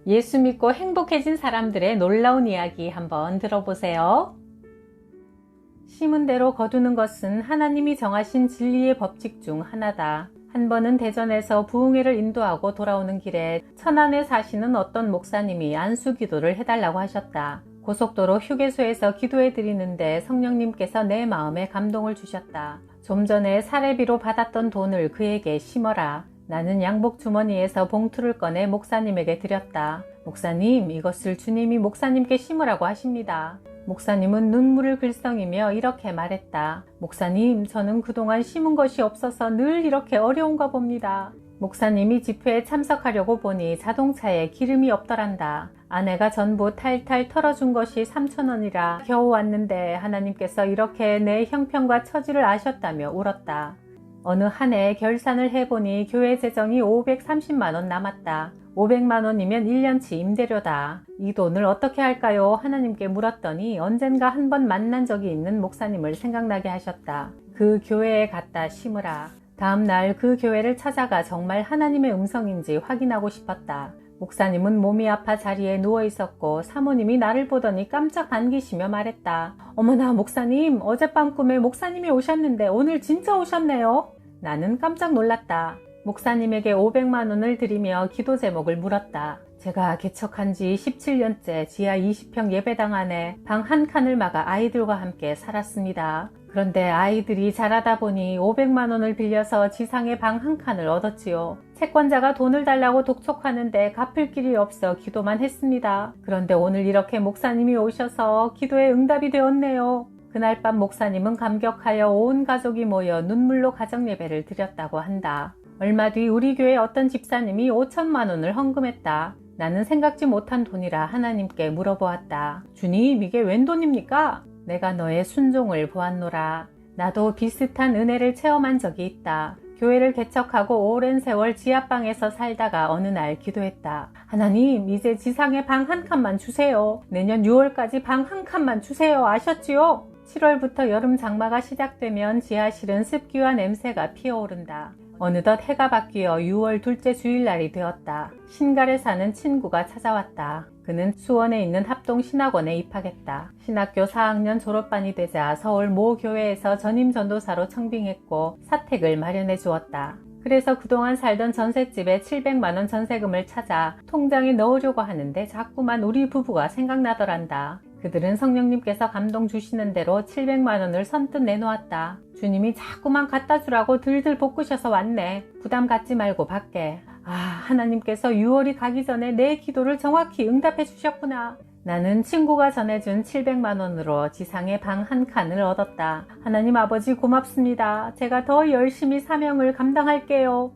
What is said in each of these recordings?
예수 믿고 행복해진 사람들의 놀라운 이야기 한번 들어보세요. 심은 대로 거두는 것은 하나님이 정하신 진리의 법칙 중 하나다. 한 번은 대전에서 부흥회를 인도하고 돌아오는 길에 천안에 사시는 어떤 목사님이 안수 기도를 해달라고 하셨다. 고속도로 휴게소에서 기도해 드리는데 성령님께서 내 마음에 감동을 주셨다. 좀 전에 사례비로 받았던 돈을 그에게 심어라. 나는 양복 주머니에서 봉투를 꺼내 목사님에게 드렸다. 목사님, 이것을 주님이 목사님께 심으라고 하십니다. 목사님은 눈물을 글썽이며 이렇게 말했다. 목사님, 저는 그동안 심은 것이 없어서 늘 이렇게 어려운가 봅니다. 목사님이 집회에 참석하려고 보니 자동차에 기름이 없더란다. 아내가 전부 탈탈 털어준 것이 3,000원이라 겨우 왔는데 하나님께서 이렇게 내 형편과 처지를 아셨다며 울었다. 어느 한 해 결산을 해보니 교회 재정이 530만원 남았다. 500만원이면 1년치 임대료다. 이 돈을 어떻게 할까요? 하나님께 물었더니 언젠가 한 번 만난 적이 있는 목사님을 생각나게 하셨다. 그 교회에 갔다 심으라. 다음 날 그 교회를 찾아가 정말 하나님의 음성인지 확인하고 싶었다. 목사님은 몸이 아파 자리에 누워 있었고 사모님이 나를 보더니 깜짝 반기시며 말했다. 어머나 목사님, 어젯밤 꿈에 목사님이 오셨는데 오늘 진짜 오셨네요. 나는 깜짝 놀랐다. 목사님에게 500만원을 드리며 기도 제목을 물었다. 제가 개척한 지 17년째 지하 20평 예배당 안에 방 한 칸을 막아 아이들과 함께 살았습니다. 그런데 아이들이 자라다 보니 500만원을 빌려서 지상에 방 한 칸을 얻었지요. 채권자가 돈을 달라고 독촉하는데 갚을 길이 없어 기도만 했습니다. 그런데 오늘 이렇게 목사님이 오셔서 기도에 응답이 되었네요. 그날 밤 목사님은 감격하여 온 가족이 모여 눈물로 가정예배를 드렸다고 한다. 얼마 뒤 우리 교회 어떤 집사님이 5천만원을 헌금했다. 나는 생각지 못한 돈이라 하나님께 물어보았다. 주님, 이게 웬 돈입니까? 내가 너의 순종을 보았노라. 나도 비슷한 은혜를 체험한 적이 있다. 교회를 개척하고 오랜 세월 지하방에서 살다가 어느 날 기도했다. 하나님, 이제 지상에 방 한 칸만 주세요. 내년 6월까지 방 한 칸만 주세요. 아셨지요? 7월부터 여름 장마가 시작되면 지하실은 습기와 냄새가 피어오른다. 어느덧 해가 바뀌어 6월 둘째 주일날이 되었다. 신갈에 사는 친구가 찾아왔다. 그는 수원에 있는 합동신학원에 입학했다. 신학교 4학년 졸업반이 되자 서울 모 교회에서 전임 전도사로 청빙했고 사택을 마련해 주었다. 그래서 그동안 살던 전셋집에 700만원 전세금을 찾아 통장에 넣으려고 하는데 자꾸만 우리 부부가 생각나더란다. 그들은 성령님께서 감동 주시는 대로 700만원을 선뜻 내놓았다. 주님이 자꾸만 갖다 주라고 들들 볶으셔서 왔네. 부담 갖지 말고 받게. 하나님께서 6월이 가기 전에 내 기도를 정확히 응답해 주셨구나. 나는 친구가 전해준 700만원으로 지상에 방 한 칸을 얻었다. 하나님 아버지 고맙습니다. 제가 더 열심히 사명을 감당할게요.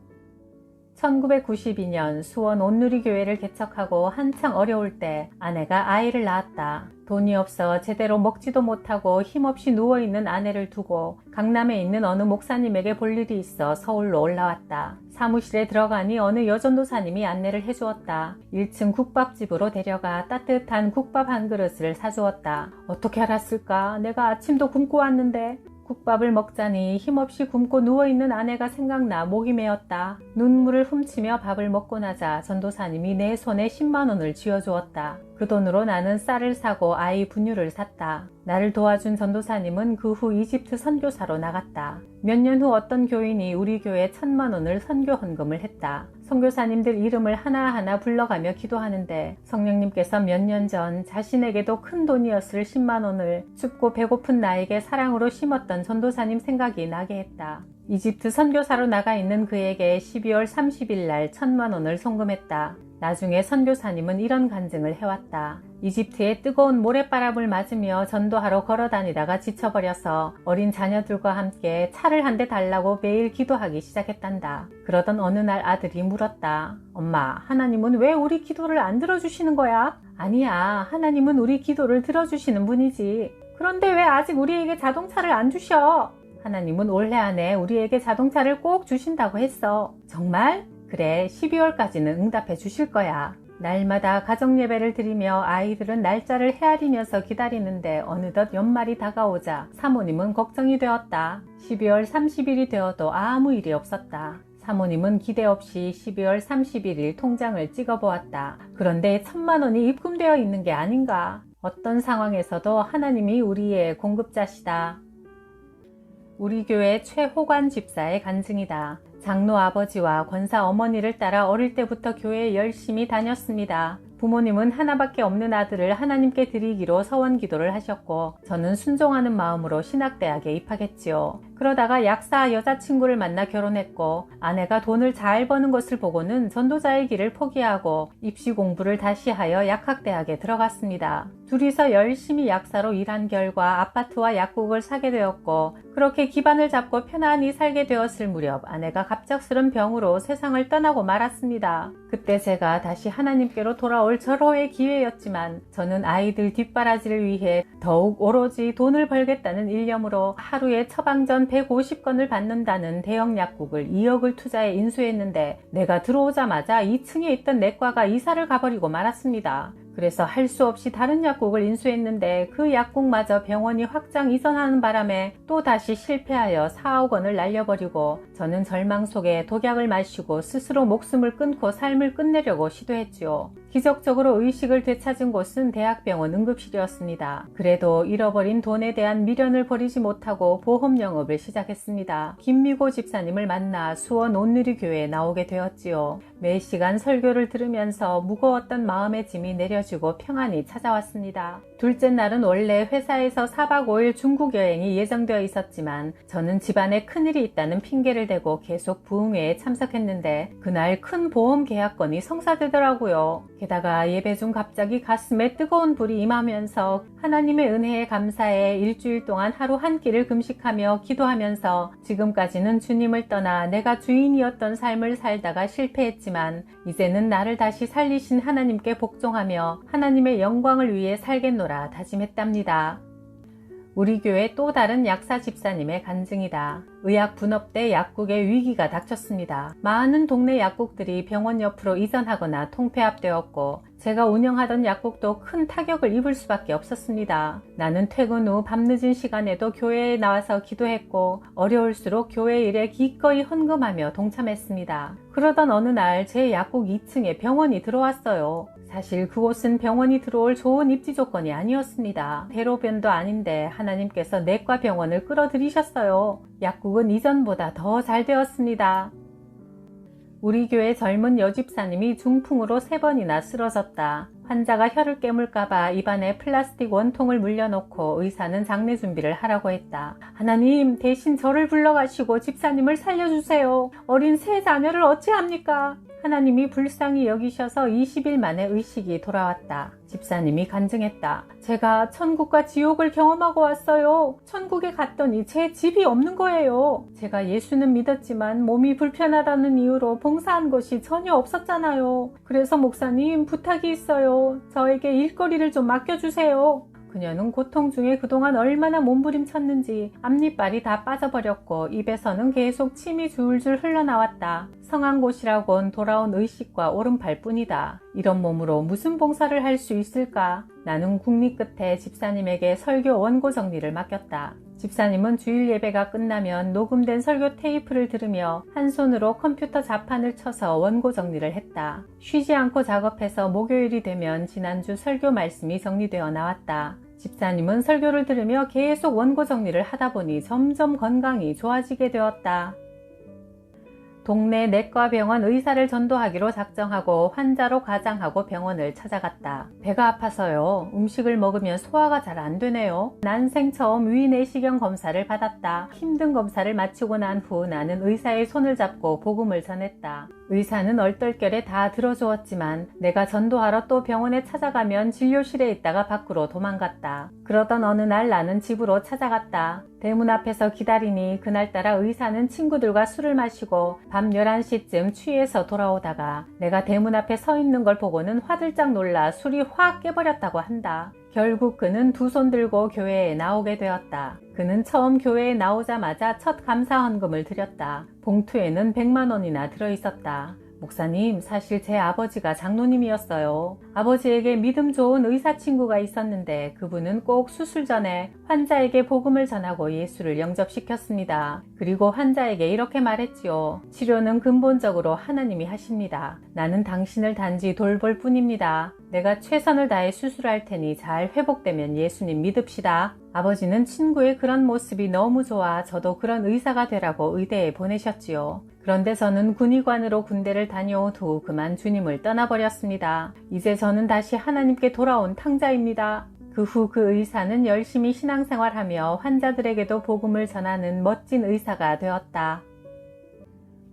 1992년 수원 온누리교회를 개척하고 한창 어려울 때 아내가 아이를 낳았다. 돈이 없어 제대로 먹지도 못하고 힘없이 누워있는 아내를 두고 강남에 있는 어느 목사님에게 볼 일이 있어 서울로 올라왔다. 사무실에 들어가니 어느 여전도사님이 안내를 해주었다. 1층 국밥집으로 데려가 따뜻한 국밥 한 그릇을 사주었다. 어떻게 알았을까? 내가 아침도 굶고 왔는데. 국밥을 먹자니 힘없이 굶고 누워있는 아내가 생각나 목이 메었다. 눈물을 훔치며 밥을 먹고 나자 전도사님이 내 손에 10만원을 쥐어주었다. 그 돈으로 나는 쌀을 사고 아이 분유를 샀다. 나를 도와준 전도사님은 그 후 이집트 선교사로 나갔다. 몇 년 후 어떤 교인이 우리 교회에 1,000만원을 선교 헌금을 했다. 선교사님들 이름을 하나하나 불러가며 기도하는데 성령님께서 몇 년 전 자신에게도 큰 돈이었을 10만원을 춥고 배고픈 나에게 사랑으로 심었던 전도사님 생각이 나게 했다. 이집트 선교사로 나가 있는 그에게 12월 30일 날 1,000만원을 송금했다. 나중에 선교사님은 이런 간증을 해왔다. 이집트의 뜨거운 모래바람을 맞으며 전도하러 걸어다니다가 지쳐버려서 어린 자녀들과 함께 차를 한 대 달라고 매일 기도하기 시작했단다. 그러던 어느 날 아들이 물었다. 엄마, 하나님은 왜 우리 기도를 안 들어주시는 거야? 아니야, 하나님은 우리 기도를 들어주시는 분이지. 그런데 왜 아직 우리에게 자동차를 안 주셔? 하나님은 올해 안에 우리에게 자동차를 꼭 주신다고 했어. 정말? 그래, 12월까지는 응답해 주실 거야. 날마다 가정예배를 드리며 아이들은 날짜를 헤아리면서 기다리는데 어느덧 연말이 다가오자 사모님은 걱정이 되었다. 12월 30일이 되어도 아무 일이 없었다. 사모님은 기대 없이 12월 31일 통장을 찍어보았다. 그런데 1,000만 원이 입금되어 있는 게 아닌가. 어떤 상황에서도 하나님이 우리의 공급자시다. 우리 교회 최호관 집사의 간증이다. 장로 아버지와 권사 어머니를 따라 어릴 때부터 교회에 열심히 다녔습니다. 부모님은 하나밖에 없는 아들을 하나님께 드리기로 서원 기도를 하셨고 저는 순종하는 마음으로 신학대학에 입학했지요. 그러다가 약사 여자친구를 만나 결혼했고 아내가 돈을 잘 버는 것을 보고는 전도자의 길을 포기하고 입시 공부를 다시 하여 약학대학에 들어갔습니다. 둘이서 열심히 약사로 일한 결과 아파트와 약국을 사게 되었고 그렇게 기반을 잡고 편안히 살게 되었을 무렵 아내가 갑작스런 병으로 세상을 떠나고 말았습니다. 그때 제가 다시 하나님께로 돌아올 절호의 기회였지만 저는 아이들 뒷바라지를 위해 더욱 오로지 돈을 벌겠다는 일념으로 하루에 처방전 150건을 받는다는 대형 약국을 2억을 투자해 인수했는데 내가 들어오자마자 2층에 있던 내과가 이사를 가버리고 말았습니다. 그래서 할 수 없이 다른 약국을 인수했는데 그 약국마저 병원이 확장 이전하는 바람에 또다시 실패하여 4억 원을 날려버리고 저는 절망 속에 독약을 마시고 스스로 목숨을 끊고 삶을 끝내려고 시도했지요. 기적적으로 의식을 되찾은 곳은 대학병원 응급실이었습니다. 그래도 잃어버린 돈에 대한 미련을 버리지 못하고 보험 영업을 시작했습니다. 김미고 집사님을 만나 수원 온누리교회에 나오게 되었지요. 매 시간 설교를 들으면서 무거웠던 마음의 짐이 내려지고 평안이 찾아왔습니다. 둘째 날은 원래 회사에서 4박 5일 중국 여행이 예정되어 있었지만 저는 집안에 큰일이 있다는 핑계를 대고 계속 부흥회에 참석했는데 그날 큰 보험 계약건이 성사되더라고요. 게다가 예배 중 갑자기 가슴에 뜨거운 불이 임하면서 하나님의 은혜에 감사해 일주일 동안 하루 한 끼를 금식하며 기도하면서 지금까지는 주님을 떠나 내가 주인이었던 삶을 살다가 실패했지만 이제는 나를 다시 살리신 하나님께 복종하며 하나님의 영광을 위해 살겠노라 다짐했답니다. 우리 교회 또 다른 약사 집사님의 간증이다. 의학 분업 때 약국에 위기가 닥쳤습니다. 많은 동네 약국들이 병원 옆으로 이전하거나 통폐합되었고 제가 운영하던 약국도 큰 타격을 입을 수밖에 없었습니다. 나는 퇴근 후 밤늦은 시간에도 교회에 나와서 기도했고 어려울수록 교회 일에 기꺼이 헌금하며 동참했습니다. 그러던 어느 날 제 약국 2층에 병원이 들어왔어요. 사실 그곳은 병원이 들어올 좋은 입지 조건이 아니었습니다. 대로변도 아닌데 하나님께서 내과 병원을 끌어들이셨어요. 약국은 이전보다 더 잘 되었습니다. 우리 교회 젊은 여집사님이 중풍으로 3번이나 쓰러졌다. 환자가 혀를 깨물까봐 입안에 플라스틱 원통을 물려놓고 의사는 장례 준비를 하라고 했다. 하나님, 대신 저를 불러가시고 집사님을 살려주세요. 어린 세 자녀를 어찌합니까? 하나님이 불쌍히 여기셔서 20일 만에 의식이 돌아왔다. 집사님이 간증했다. 제가 천국과 지옥을 경험하고 왔어요. 천국에 갔더니 제 집이 없는 거예요. 제가 예수는 믿었지만 몸이 불편하다는 이유로 봉사한 것이 전혀 없었잖아요. 그래서 목사님 부탁이 있어요. 저에게 일거리를 좀 맡겨주세요. 그녀는 고통 중에 그동안 얼마나 몸부림쳤는지 앞니빨이 다 빠져버렸고 입에서는 계속 침이 줄줄 흘러나왔다. 성한 곳이라곤 돌아온 의식과 오른팔 뿐이다. 이런 몸으로 무슨 봉사를 할 수 있을까? 나는 국리 끝에 집사님에게 설교 원고 정리를 맡겼다. 집사님은 주일 예배가 끝나면 녹음된 설교 테이프를 들으며 한 손으로 컴퓨터 자판을 쳐서 원고 정리를 했다. 쉬지 않고 작업해서 목요일이 되면 지난주 설교 말씀이 정리되어 나왔다. 집사님은 설교를 들으며 계속 원고 정리를 하다 보니 점점 건강이 좋아지게 되었다. 동네 내과병원 의사를 전도하기로 작정하고 환자로 가장하고 병원을 찾아갔다. 배가 아파서요. 음식을 먹으면 소화가 잘 안 되네요. 난생 처음 위내시경 검사를 받았다. 힘든 검사를 마치고 난 후 나는 의사의 손을 잡고 복음을 전했다. 의사는 얼떨결에 다 들어주었지만 내가 전도하러 또 병원에 찾아가면 진료실에 있다가 밖으로 도망갔다. 그러던 어느 날 나는 집으로 찾아갔다. 대문 앞에서 기다리니 그날따라 의사는 친구들과 술을 마시고 밤 11시쯤 취해서 돌아오다가 내가 대문 앞에 서 있는 걸 보고는 화들짝 놀라 술이 확 깨버렸다고 한다. 결국 그는 두 손 들고 교회에 나오게 되었다. 그는 처음 교회에 나오자마자 첫 감사 헌금을 드렸다. 봉투에는 100만 원이나 들어있었다. 목사님, 사실 제 아버지가 장로님이었어요. 아버지에게 믿음 좋은 의사 친구가 있었는데 그분은 꼭 수술 전에 환자에게 복음을 전하고 예수를 영접시켰습니다. 그리고 환자에게 이렇게 말했지요. 치료는 근본적으로 하나님이 하십니다. 나는 당신을 단지 돌볼 뿐입니다. 내가 최선을 다해 수술할 테니 잘 회복되면 예수님 믿읍시다. 아버지는 친구의 그런 모습이 너무 좋아 저도 그런 의사가 되라고 의대에 보내셨지요. 그런데 저는 군의관으로 군대를 다녀온 후 그만 주님을 떠나버렸습니다. 이제 저는 다시 하나님께 돌아온 탕자입니다. 그 후 그 의사는 열심히 신앙생활하며 환자들에게도 복음을 전하는 멋진 의사가 되었다.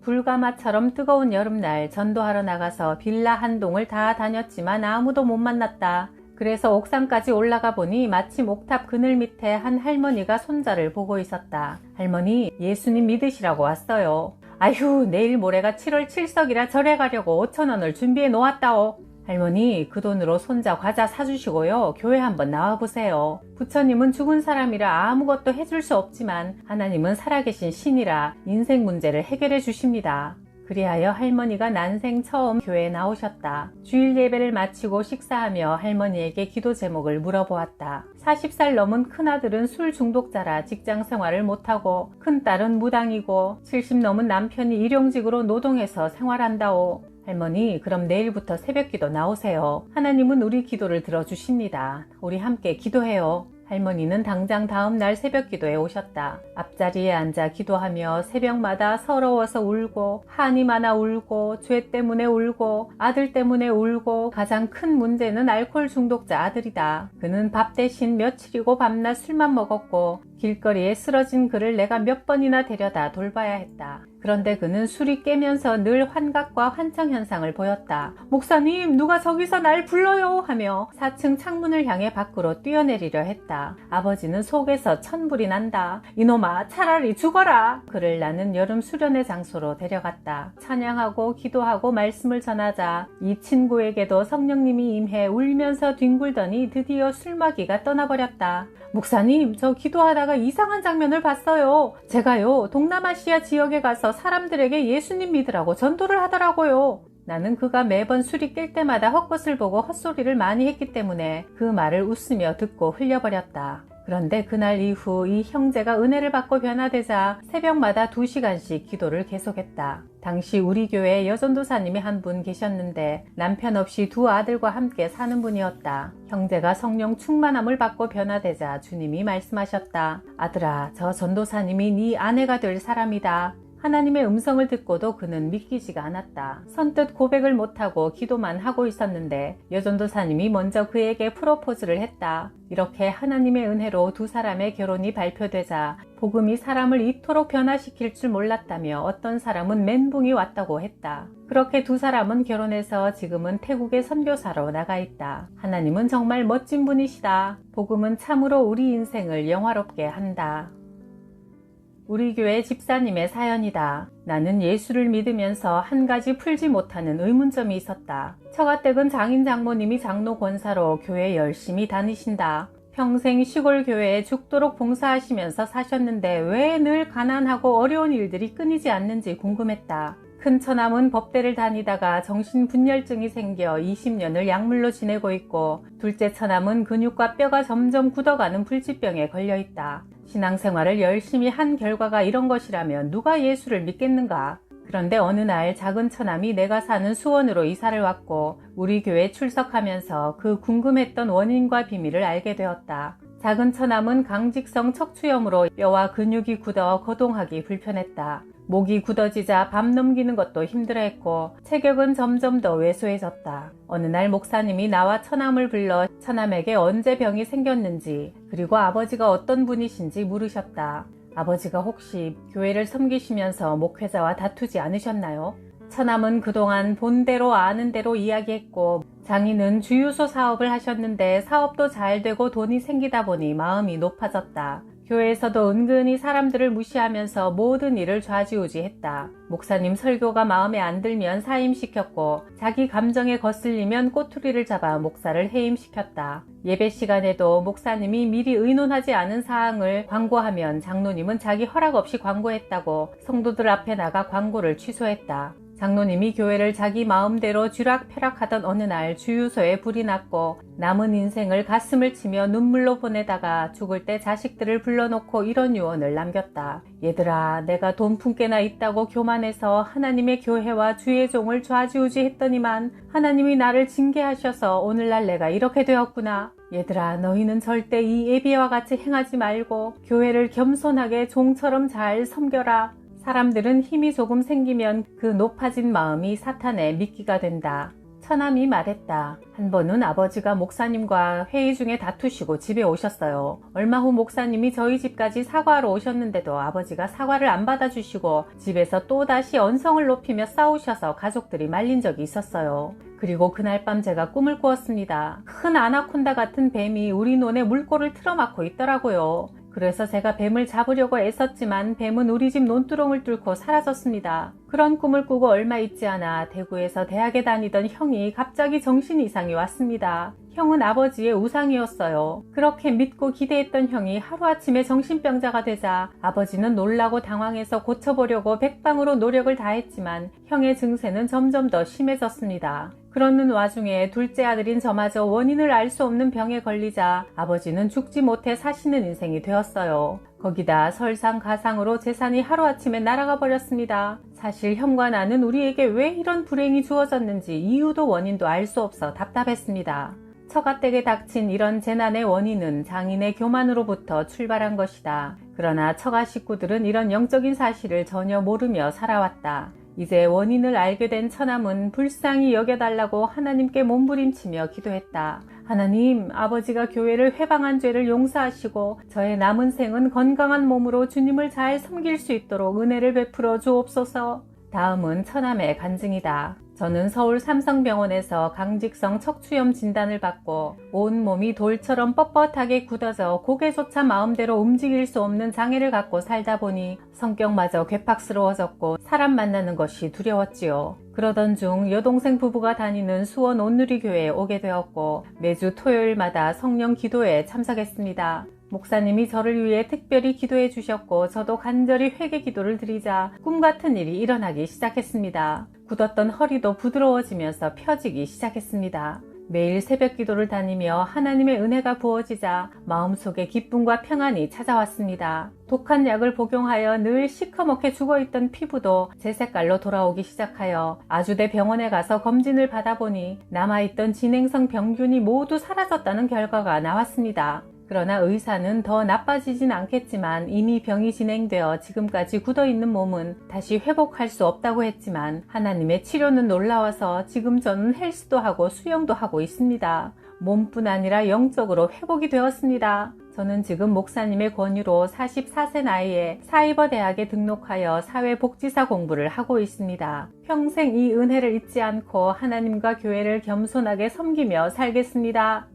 불가마처럼 뜨거운 여름날 전도하러 나가서 빌라 한 동을 다 다녔지만 아무도 못 만났다. 그래서 옥상까지 올라가 보니 마침 옥탑 그늘 밑에 한 할머니가 손자를 보고 있었다. 할머니, 예수님 믿으시라고 왔어요. 아휴, 내일 모레가 7월 7석이라 절에 가려고 5,000원을 준비해 놓았다오. 할머니, 그 돈으로 손자 과자 사주시고요. 교회 한번 나와보세요. 부처님은 죽은 사람이라 아무것도 해줄 수 없지만 하나님은 살아계신 신이라 인생 문제를 해결해 주십니다. 그리하여 할머니가 난생 처음 교회에 나오셨다. 주일 예배를 마치고 식사하며 할머니에게 기도 제목을 물어보았다. 40살 넘은 큰아들은 술 중독자라 직장 생활을 못하고 큰딸은 무당이고 70 넘은 남편이 일용직으로 노동해서 생활한다오. 할머니, 그럼 내일부터 새벽기도 나오세요. 하나님은 우리 기도를 들어주십니다. 우리 함께 기도해요. 할머니는 당장 다음날 새벽기도에 오셨다. 앞자리에 앉아 기도하며 새벽마다 서러워서 울고 한이 많아 울고 죄 때문에 울고 아들 때문에 울고 가장 큰 문제는 알코올 중독자 아들이다. 그는 밥 대신 며칠이고 밤낮 술만 먹었고 길거리에 쓰러진 그를 내가 몇 번이나 데려다 돌봐야 했다. 그런데 그는 술이 깨면서 늘 환각과 환청 현상을 보였다. 목사님, 누가 저기서 날 불러요 하며 4층 창문을 향해 밖으로 뛰어내리려 했다. 아버지는 속에서 천불이 난다. 이놈아, 차라리 죽어라. 그를 나는 여름 수련의 장소로 데려갔다. 찬양하고 기도하고 말씀을 전하자 이 친구에게도 성령님이 임해 울면서 뒹굴더니 드디어 술마귀가 떠나버렸다. 목사님, 저 기도하다가 이상한 장면을 봤어요. 제가요, 동남아시아 지역에 가서 사람들에게 예수님 믿으라고 전도를 하더라고요. 나는 그가 매번 술이 깰 때마다 헛것을 보고 헛소리를 많이 했기 때문에 그 말을 웃으며 듣고 흘려버렸다. 그런데 그날 이후 이 형제가 은혜를 받고 변화되자 새벽마다 2시간씩 기도를 계속했다. 당시 우리 교회에 여전도사님이 한 분 계셨는데 남편 없이 2 아들과 함께 사는 분이었다. 형제가 성령 충만함을 받고 변화되자 주님이 말씀하셨다. 아들아, 저 전도사님이 네 아내가 될 사람이다. 하나님의 음성을 듣고도 그는 믿기지가 않았다. 선뜻 고백을 못하고 기도만 하고 있었는데 여전도사님이 먼저 그에게 프로포즈를 했다. 이렇게 하나님의 은혜로 2 사람의 결혼이 발표되자 복음이 사람을 이토록 변화시킬 줄 몰랐다며 어떤 사람은 멘붕이 왔다고 했다. 그렇게 2 사람은 결혼해서 지금은 태국에 선교사로 나가 있다. 하나님은 정말 멋진 분이시다. 복음은 참으로 우리 인생을 영화롭게 한다. 우리 교회 집사님의 사연이다. 나는 예수를 믿으면서 한 가지 풀지 못하는 의문점이 있었다. 처가댁은 장인 장모님이 장로 권사로 교회 열심히 다니신다. 평생 시골 교회에 죽도록 봉사하시면서 사셨는데 왜 늘 가난하고 어려운 일들이 끊이지 않는지 궁금했다. 큰 처남은 법대를 다니다가 정신분열증이 생겨 20년을 약물로 지내고 있고 둘째 처남은 근육과 뼈가 점점 굳어가는 불치병에 걸려있다. 신앙생활을 열심히 한 결과가 이런 것이라면 누가 예수를 믿겠는가? 그런데 어느 날 작은 처남이 내가 사는 수원으로 이사를 왔고 우리 교회에 출석하면서 그 궁금했던 원인과 비밀을 알게 되었다. 작은 처남은 강직성 척추염으로 뼈와 근육이 굳어 거동하기 불편했다. 목이 굳어지자 밤 넘기는 것도 힘들어했고 체격은 점점 더 왜소해졌다. 어느 날 목사님이 나와 처남을 불러 처남에게 언제 병이 생겼는지 그리고 아버지가 어떤 분이신지 물으셨다. 아버지가 혹시 교회를 섬기시면서 목회자와 다투지 않으셨나요? 처남은 그동안 본대로 아는 대로 이야기했고 장인은 주유소 사업을 하셨는데 사업도 잘 되고 돈이 생기다 보니 마음이 높아졌다. 교회에서도 은근히 사람들을 무시하면서 모든 일을 좌지우지했다. 목사님 설교가 마음에 안 들면 사임시켰고 자기 감정에 거슬리면 꼬투리를 잡아 목사를 해임시켰다. 예배 시간에도 목사님이 미리 의논하지 않은 사항을 광고하면 장로님은 자기 허락 없이 광고했다고 성도들 앞에 나가 광고를 취소했다. 장로님이 교회를 자기 마음대로 쥐락펴락하던 어느 날 주유소에 불이 났고 남은 인생을 가슴을 치며 눈물로 보내다가 죽을 때 자식들을 불러놓고 이런 유언을 남겼다. 얘들아, 내가 돈 품게나 있다고 교만해서 하나님의 교회와 주의 종을 좌지우지했더니만 하나님이 나를 징계하셔서 오늘날 내가 이렇게 되었구나. 얘들아, 너희는 절대 이 에비와 같이 행하지 말고 교회를 겸손하게 종처럼 잘 섬겨라. 사람들은 힘이 조금 생기면 그 높아진 마음이 사탄의 미끼가 된다. 처남이 말했다. 한 번은 아버지가 목사님과 회의 중에 다투시고 집에 오셨어요. 얼마 후 목사님이 저희 집까지 사과하러 오셨는데도 아버지가 사과를 안 받아주시고 집에서 또다시 언성을 높이며 싸우셔서 가족들이 말린 적이 있었어요. 그리고 그날 밤 제가 꿈을 꾸었습니다. 큰 아나콘다 같은 뱀이 우리 논에 물꼬를 틀어막고 있더라고요. 그래서 제가 뱀을 잡으려고 애썼지만 뱀은 우리 집 논두렁을 뚫고 사라졌습니다. 그런 꿈을 꾸고 얼마 있지 않아 대구에서 대학에 다니던 형이 갑자기 정신 이상이 왔습니다. 형은 아버지의 우상이었어요. 그렇게 믿고 기대했던 형이 하루아침에 정신병자가 되자 아버지는 놀라고 당황해서 고쳐보려고 백방으로 노력을 다했지만 형의 증세는 점점 더 심해졌습니다. 그러는 와중에 둘째 아들인 저마저 원인을 알 수 없는 병에 걸리자 아버지는 죽지 못해 사시는 인생이 되었어요. 거기다 설상가상으로 재산이 하루아침에 날아가 버렸습니다. 사실 형과 나는 우리에게 왜 이런 불행이 주어졌는지 이유도 원인도 알 수 없어 답답했습니다. 처가댁에 닥친 이런 재난의 원인은 장인의 교만으로부터 출발한 것이다. 그러나 처가 식구들은 이런 영적인 사실을 전혀 모르며 살아왔다. 이제 원인을 알게 된 처남은 불쌍히 여겨달라고 하나님께 몸부림치며 기도했다. 하나님, 아버지가 교회를 회방한 죄를 용서하시고 저의 남은 생은 건강한 몸으로 주님을 잘 섬길 수 있도록 은혜를 베풀어 주옵소서. 다음은 처남의 간증이다. 저는 서울 삼성병원에서 강직성 척추염 진단을 받고 온 몸이 돌처럼 뻣뻣하게 굳어져 고개조차 마음대로 움직일 수 없는 장애를 갖고 살다 보니 성격마저 괴팍스러워졌고 사람 만나는 것이 두려웠지요. 그러던 중 여동생 부부가 다니는 수원 온누리교회에 오게 되었고 매주 토요일마다 성령 기도회에 참석했습니다. 목사님이 저를 위해 특별히 기도해 주셨고 저도 간절히 회개 기도를 드리자 꿈같은 일이 일어나기 시작했습니다. 굳었던 허리도 부드러워지면서 펴지기 시작했습니다. 매일 새벽 기도를 다니며 하나님의 은혜가 부어지자 마음속에 기쁨과 평안이 찾아왔습니다. 독한 약을 복용하여 늘 시커멓게 죽어있던 피부도 제 색깔로 돌아오기 시작하여 아주대 병원에 가서 검진을 받아보니 남아있던 진행성 병균이 모두 사라졌다는 결과가 나왔습니다. 그러나 의사는 더 나빠지진 않겠지만 이미 병이 진행되어 지금까지 굳어있는 몸은 다시 회복할 수 없다고 했지만 하나님의 치료는 놀라워서 지금 저는 헬스도 하고 수영도 하고 있습니다. 몸뿐 아니라 영적으로 회복이 되었습니다. 저는 지금 목사님의 권유로 44세 나이에 사이버대학에 등록하여 사회복지사 공부를 하고 있습니다. 평생 이 은혜를 잊지 않고 하나님과 교회를 겸손하게 섬기며 살겠습니다.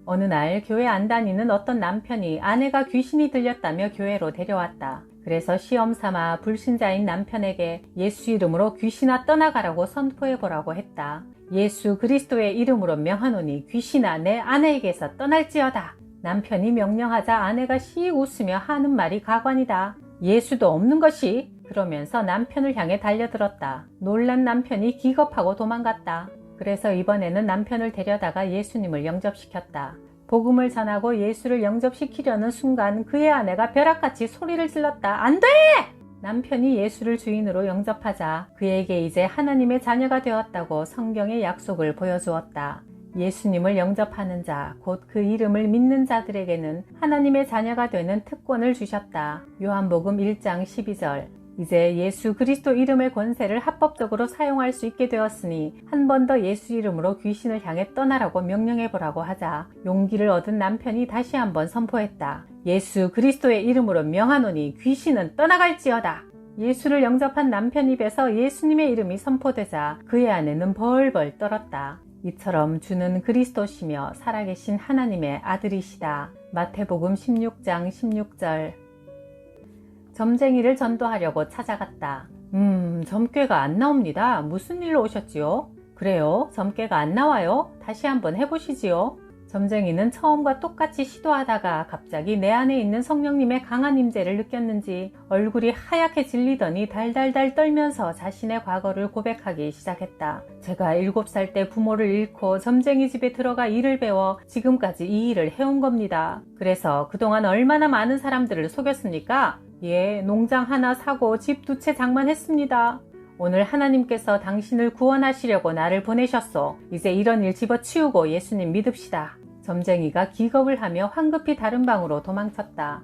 어느 날 교회 안 다니는 어떤 남편이 아내가 귀신이 들렸다며 교회로 데려왔다. 그래서 시험 삼아 불신자인 남편에게 예수 이름으로 귀신아 떠나가라고 선포해보라고 했다. 예수 그리스도의 이름으로 명하노니 귀신아 내 아내에게서 떠날지어다. 남편이 명령하자 아내가 씩 웃으며 하는 말이 가관이다. 예수도 없는 것이? 그러면서 남편을 향해 달려들었다. 놀란 남편이 기겁하고 도망갔다. 그래서 이번에는 남편을 데려다가 예수님을 영접시켰다. 복음을 전하고 예수를 영접시키려는 순간 그의 아내가 벼락같이 소리를 질렀다. 안 돼! 남편이 예수를 주인으로 영접하자 그에게 이제 하나님의 자녀가 되었다고 성경의 약속을 보여주었다. 예수님을 영접하는 자, 곧 그 이름을 믿는 자들에게는 하나님의 자녀가 되는 특권을 주셨다. 요한복음 1장 12절. 이제 예수 그리스도 이름의 권세를 합법적으로 사용할 수 있게 되었으니 한 번 더 예수 이름으로 귀신을 향해 떠나라고 명령해보라고 하자 용기를 얻은 남편이 다시 한번 선포했다. 예수 그리스도의 이름으로 명하노니 귀신은 떠나갈지어다. 예수를 영접한 남편 입에서 예수님의 이름이 선포되자 그의 아내는 벌벌 떨었다. 이처럼 주는 그리스도시며 살아계신 하나님의 아들이시다. 마태복음 16장 16절. 점쟁이를 전도하려고 찾아갔다. 점괘가 안 나옵니다. 무슨 일로 오셨지요? 그래요? 점괘가 안 나와요? 다시 한번 해보시지요. 점쟁이는 처음과 똑같이 시도하다가 갑자기 내 안에 있는 성령님의 강한 임재를 느꼈는지 얼굴이 하얗게 질리더니 달달달 떨면서 자신의 과거를 고백하기 시작했다. 제가 7살 때 부모를 잃고 점쟁이 집에 들어가 일을 배워 지금까지 이 일을 해온 겁니다. 그래서 그동안 얼마나 많은 사람들을 속였습니까? 예, 농장 하나 사고 집 2채 장만했습니다. 오늘 하나님께서 당신을 구원하시려고 나를 보내셨소. 이제 이런 일 집어치우고 예수님 믿읍시다. 점쟁이가 기겁을 하며 황급히 다른 방으로 도망쳤다.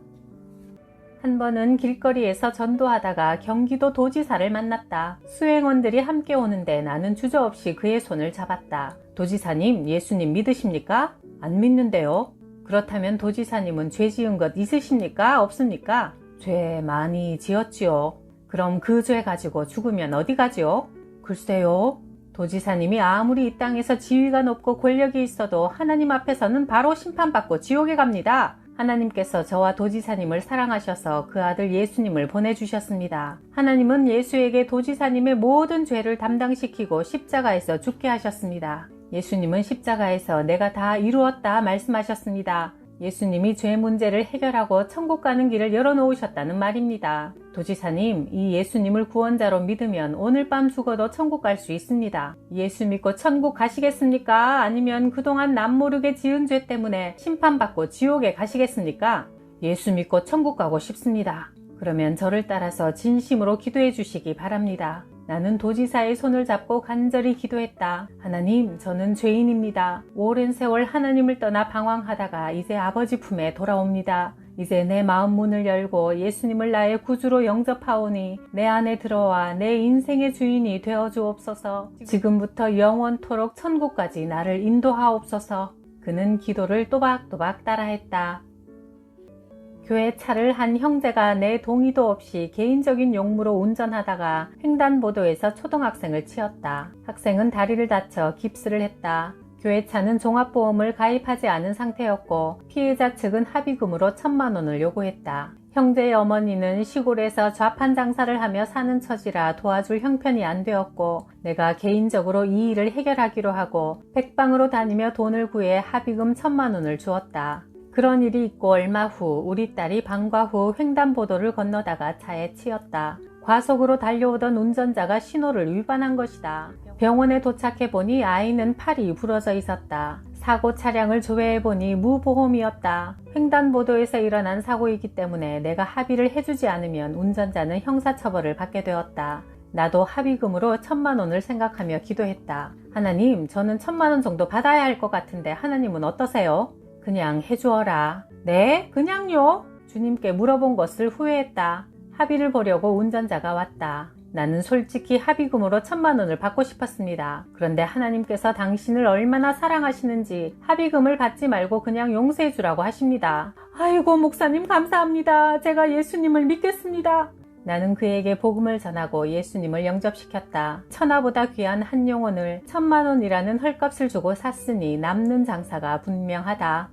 한 번은 길거리에서 전도하다가 경기도 도지사를 만났다. 수행원들이 함께 오는데 나는 주저없이 그의 손을 잡았다. 도지사님, 예수님 믿으십니까? 안 믿는데요. 그렇다면 도지사님은 죄 지은 것 있으십니까? 없습니까? 죄 많이 지었지요. 그럼 그 죄 가지고 죽으면 어디 가지요? 글쎄요. 도지사님이 아무리 이 땅에서 지위가 높고 권력이 있어도 하나님 앞에서는 바로 심판받고 지옥에 갑니다. 하나님께서 저와 도지사님을 사랑하셔서 그 아들 예수님을 보내주셨습니다. 하나님은 예수에게 도지사님의 모든 죄를 담당시키고 십자가에서 죽게 하셨습니다. 예수님은 십자가에서 내가 다 이루었다 말씀하셨습니다. 예수님이 죄 문제를 해결하고 천국 가는 길을 열어놓으셨다는 말입니다. 도지사님, 이 예수님을 구원자로 믿으면 오늘 밤 죽어도 천국 갈 수 있습니다. 예수 믿고 천국 가시겠습니까? 아니면 그동안 남모르게 지은 죄 때문에 심판받고 지옥에 가시겠습니까? 예수 믿고 천국 가고 싶습니다. 그러면 저를 따라서 진심으로 기도해 주시기 바랍니다. 나는 도지사의 손을 잡고 간절히 기도했다. 하나님, 저는 죄인입니다. 오랜 세월 하나님을 떠나 방황하다가 이제 아버지 품에 돌아옵니다. 이제 내 마음 문을 열고 예수님을 나의 구주로 영접하오니 내 안에 들어와 내 인생의 주인이 되어 주옵소서. 지금부터 영원토록 천국까지 나를 인도하옵소서. 그는 기도를 또박또박 따라했다. 교회 차를 한 형제가 내 동의도 없이 개인적인 용무로 운전하다가 횡단보도에서 초등학생을 치었다. 학생은 다리를 다쳐 깁스를 했다. 교회 차는 종합보험을 가입하지 않은 상태였고 피해자 측은 합의금으로 1,000만 원을 요구했다. 형제의 어머니는 시골에서 좌판 장사를 하며 사는 처지라 도와줄 형편이 안 되었고 내가 개인적으로 이 일을 해결하기로 하고 백방으로 다니며 돈을 구해 합의금 1,000만 원을 주었다. 그런 일이 있고 얼마 후 우리 딸이 방과 후 횡단보도를 건너다가 차에 치였다. 과속으로 달려오던 운전자가 신호를 위반한 것이다. 병원에 도착해보니 아이는 팔이 부러져 있었다. 사고 차량을 조회해보니 무보험이었다. 횡단보도에서 일어난 사고이기 때문에 내가 합의를 해주지 않으면 운전자는 형사처벌을 받게 되었다. 나도 합의금으로 1,000만 원을 생각하며 기도했다. 하나님, 저는 1,000만 원 정도 받아야 할 것 같은데 하나님은 어떠세요? 그냥 해주어라. 네? 그냥요? 주님께 물어본 것을 후회했다. 합의를 보려고 운전자가 왔다. 나는 솔직히 합의금으로 1,000만 원을 받고 싶었습니다. 그런데 하나님께서 당신을 얼마나 사랑하시는지 합의금을 받지 말고 그냥 용서해 주라고 하십니다. 아이고 목사님 감사합니다. 제가 예수님을 믿겠습니다. 나는 그에게 복음을 전하고 예수님을 영접시켰다. 천하보다 귀한 한 영혼을 1,000만 원이라는 헐값을 주고 샀으니 남는 장사가 분명하다.